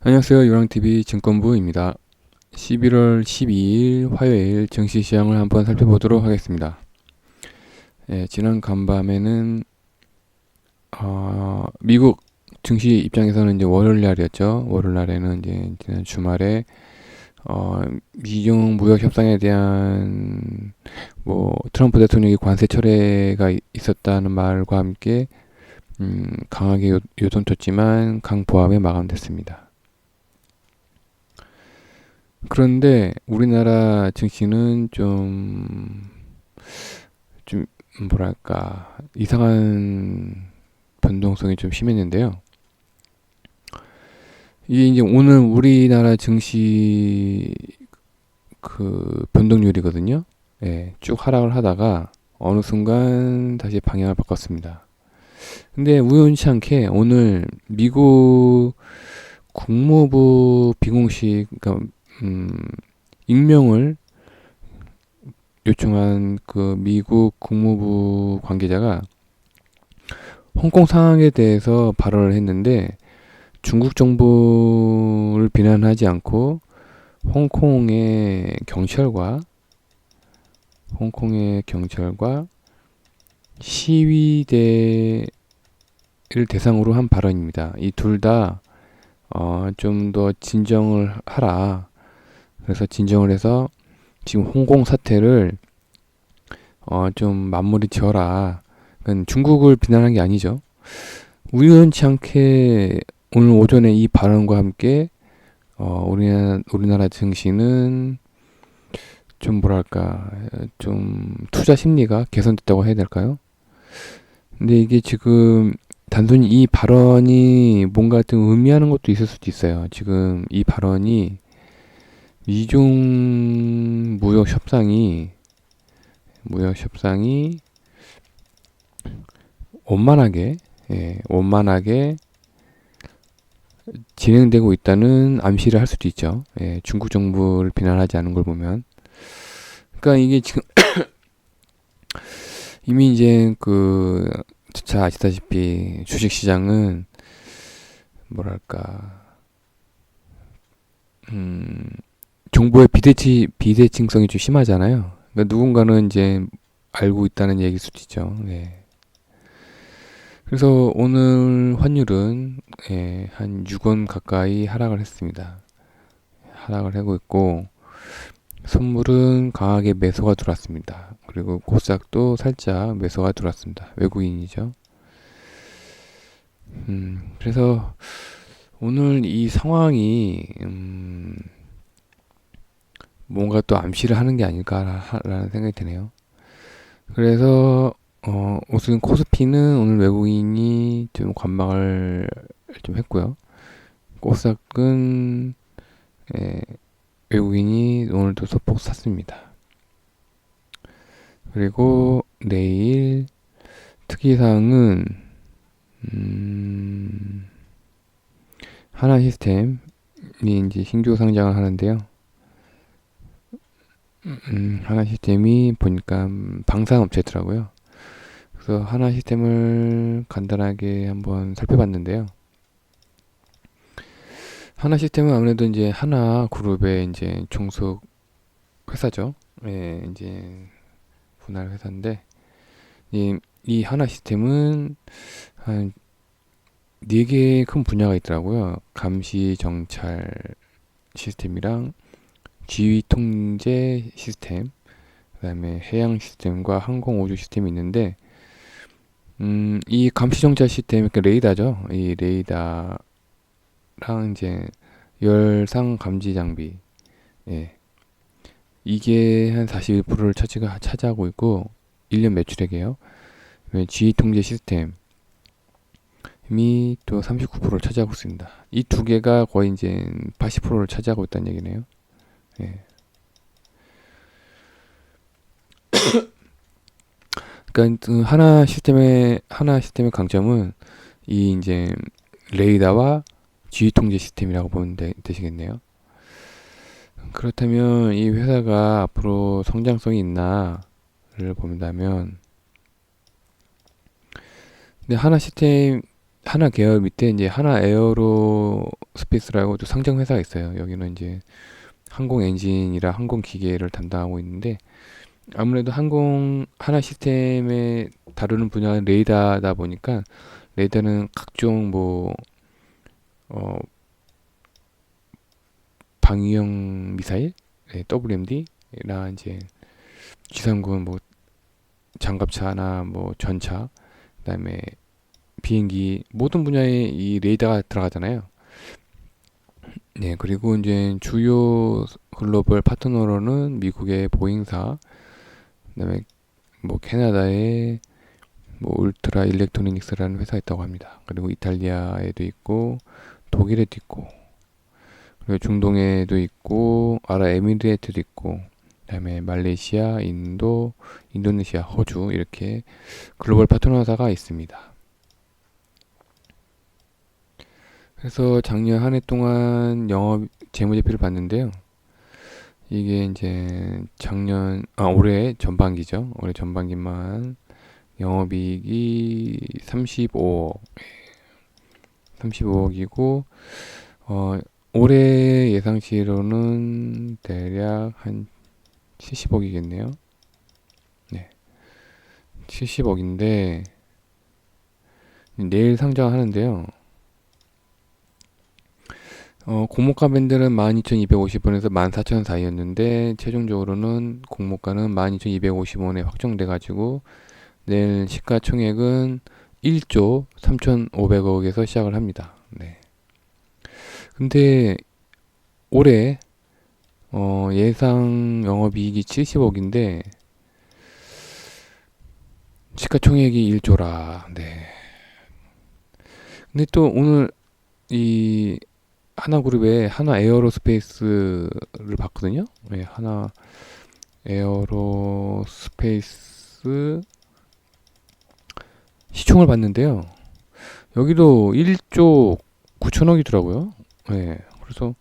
안녕하세요. 유랑TV 증권부입니다. 11월 12일 화요일 증시 시장을 한번 살펴보도록 하겠습니다. 지난 간밤에는 미국 증시 입장에서는 이제 월요일 날이었죠. 월요일 날에는 이제 지난 주말에 미중 무역 협상에 대한 트럼프 대통령이 관세 철회가 있었다는 말과 함께 강하게 요동쳤지만 강보합에 마감됐습니다. 그런데 우리나라 증시는 좀 뭐랄까 이상한 변동성이 좀 심했는데요. 이게 이제 오늘 우리나라 증시 그 변동률이거든요. 예, 쭉 하락을 하다가 어느 순간 다시 방향을 바꿨습니다. 근데 우연치 않게 오늘 미국 국무부 비공식, 그러니까 익명을 요청한 그 미국 국무부 관계자가 홍콩 상황에 대해서 발언을 했는데 중국 정부를 비난하지 않고 홍콩의 경찰과 홍콩의 경찰과 시위대를 대상으로 한 발언입니다. 이 둘 다 좀 더 진정을 하라. 그래서 진정을 해서 지금 홍콩 사태를 좀 마무리 지어라. 그러니까 중국을 비난한 게 아니죠. 우연치 않게 오늘 오전에 이 발언과 함께 우리나라 증시는 좀 뭐랄까 좀 투자 심리가 개선됐다고 해야 될까요? 근데 이게 지금 단순히 이 발언이 뭔가 좀 의미하는 것도 있을 수도 있어요. 지금 이 발언이 미중 무역 협상이 원만하게 원만하게 진행되고 있다는 암시를 할 수도 있죠. 중국 정부를 비난하지 않은 걸 보면. 그러니까 이게 지금 이미 이제 잘 아시다시피 주식 시장은 뭐랄까 정보의 비대칭성이 좀 심하잖아요. 그러니까 누군가는 이제 알고 있다는 얘기일 수도 있죠. 네. 그래서 오늘 환율은 한 6원 가까이 하락을 했습니다. 하락을 하고 있고 선물은 강하게 매수가 들어왔습니다. 그리고 코스닥도 살짝 매수가 들어왔습니다. 외국인이죠. 그래서 오늘 이 상황이 뭔가 또 암시를 하는 게 아닐까라는 생각이 드네요. 그래서 우선 코스피는 오늘 외국인이 좀 관망을 좀 했고요. 코스닥은 예, 외국인이 오늘도 소폭 샀습니다. 그리고 내일 특이사항은 하나 시스템이 이제 신규 상장을 하는데요. 하나 시스템이 보니까 방산업체더라고요. 그래서 하나 시스템을 간단하게 한번 살펴봤는데요. 하나 시스템은 아무래도 이제 하나 그룹의 이제 종속 회사죠. 이제 분할 회사인데 이 하나 시스템은 한 4개의 큰 분야가 있더라고요. 감시 정찰 시스템이랑 지휘 통제 시스템, 그다음에 해양 시스템과 항공 우주 시스템이 있는데 이 감시 정찰 시스템, 그러니까 레이더죠. 이 레이더랑 이제 열상 감지 장비, 예, 이게 한 41%를 차지하고 있고 1년 매출액이에요. 지휘 통제 시스템이 또 39%를 차지하고 있습니다. 이 두 개가 거의 이제 80%를 차지하고 있다는 얘기네요. 예. 그러니까 그 하나 시스템의 강점은 이 이제 레이더와 지휘 통제 시스템이라고 보면 되시겠네요. 그렇다면 이 회사가 앞으로 성장성이 있나를 본다면, 근데 하나 시스템이 하나 계열 밑에 이제 하나 에어로스페이스라고 또 상장 회사가 있어요. 여기는 이제 항공 엔진이라 항공 기계를 담당하고 있는데, 아무래도 항공 하나 시스템에 다루는 분야는 레이더다 보니까, 레이더는 각종 뭐 어, 방위형 미사일, WMD나 이제 지상군 뭐 장갑차나 뭐 전차, 그다음에 비행기 모든 분야에 이 레이더가 들어가잖아요. 네, 그리고 이제 주요 글로벌 파트너로는 미국의 보잉사, 그다음에 뭐 캐나다의 뭐 울트라 일렉트로닉스라는 회사 있다고 합니다. 그리고 이탈리아에도 있고 독일에도 있고, 그리고 중동에도 있고 아랍에미리트도 있고, 그다음에 말레이시아, 인도, 인도네시아, 호주, 이렇게 글로벌 파트너사가 있습니다. 그래서 작년 한 해 동안 영업 재무제표를 봤는데요. 이게 이제 올해 전반기죠. 올해 전반기만 영업이익이 35억이고, 어, 올해 예상치로는 대략 한 70억이겠네요. 네, 70억인데 내일 상장하는데요. 공모가 밴드는 12,250원에서 14,000원 사이였는데, 최종적으로는 공모가는 12,250원에 확정돼가지고 내일 시가총액은 1조 3,500억에서 시작을 합니다. 네. 근데 올해 예상 영업이익이 70억인데 시가총액이 1조라. 네. 근데 또 오늘 이 하나그룹의 하나 에어로스페이스를 봤거든요. 네, 하나 에어로스페이스 시총을 봤는데요. 여기도 1조 9천억이더라고요. 네, 그래서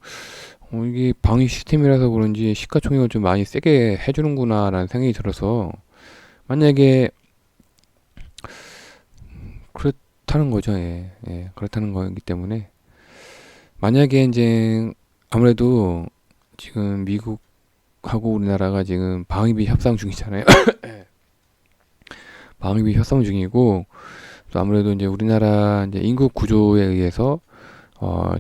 이게 방위 시스템이라서 그런지 시가총액을 좀 많이 세게 해주는구나라는 생각이 들어서, 만약에 그렇다는 거죠. 예, 예, 그렇다는 거기 때문에, 만약에 이제 아무래도 지금 미국하고 우리나라가 지금 방위비 협상 중이잖아요. 방위비 협상 중이고, 또 아무래도 이제 우리나라 이제 인구 구조에 의해서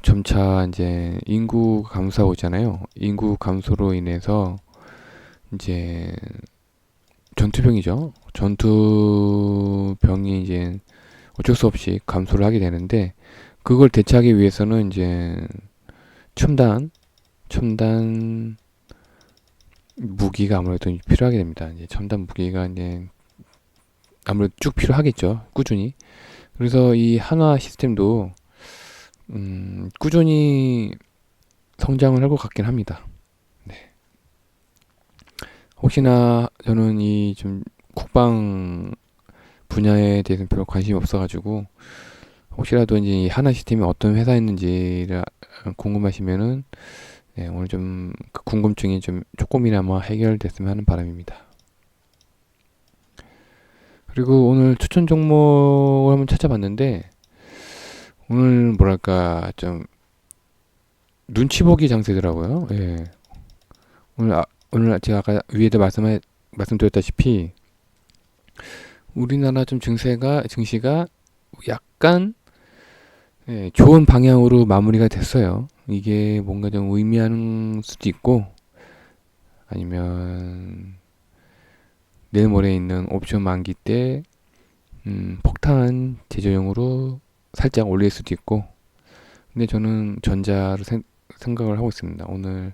점차 이제 인구 감소하고 있잖아요. 인구 감소로 인해서 이제 전투병이죠. 전투병이 이제 어쩔 수 없이 감소를 하게 되는데, 그걸 대체하기 위해서는 이제 첨단 무기가 아무래도 필요하게 됩니다. 이제 첨단 무기가 이제 아무래도 쭉 필요하겠죠. 꾸준히. 그래서 이 한화 시스템도 꾸준히 성장을 할 것 같긴 합니다. 네. 혹시나 저는 이 좀 국방 분야에 대해서는 별로 관심이 없어가지고, 혹시라도 이제 이 하나 시스템이 어떤 회사였는지를 궁금하시면은, 네, 오늘 좀 그 궁금증이 좀 조금이나마 해결됐으면 하는 바람입니다. 그리고 오늘 추천 종목을 한번 찾아봤는데, 오늘 뭐랄까 좀 눈치 보기 장세더라고요. 예. 오늘 제가 아까 위에도 말씀드렸다시피 우리나라 좀 증시가 약간, 예, 좋은 방향으로 마무리가 됐어요. 이게 뭔가 좀 의미하는 수도 있고, 아니면 내일 모레 있는 옵션 만기 때 폭탄 제조용으로 살짝 올릴 수도 있고, 근데 저는 전자를 생각을 하고 있습니다. 오늘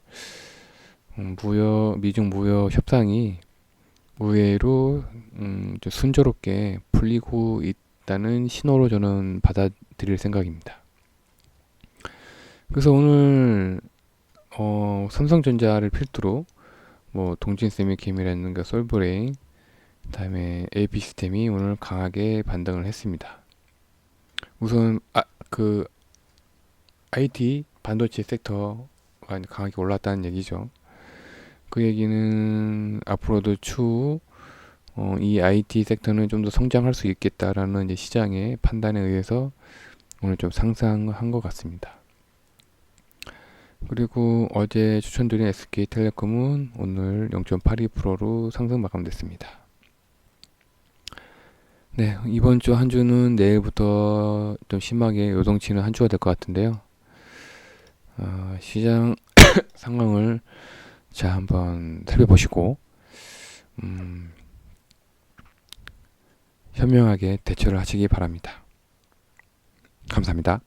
미중 무역 협상이 의외로 좀 순조롭게 풀리고 있다는 신호로 저는 받아들일 생각입니다. 그래서 오늘 삼성전자를 필두로 뭐 동진세미캠이라든가 솔브레인, 그다음에 AP시스템이 오늘 강하게 반등을 했습니다. 우선 그 IT 반도체 섹터가 강하게 올랐다는 얘기죠. 그 얘기는 앞으로도 추후 이 IT 섹터는 좀 더 성장할 수 있겠다라는 이제 시장의 판단에 의해서 오늘 좀 상승한 것 같습니다. 그리고 어제 추천드린 SK텔레콤은 오늘 0.82%로 상승 마감됐습니다. 네, 이번 주 한 주는 내일부터 좀 심하게 요동치는 한 주가 될 것 같은데요. 시장 상황을 자 한번 살펴보시고 현명하게 대처를 하시기 바랍니다. 감사합니다.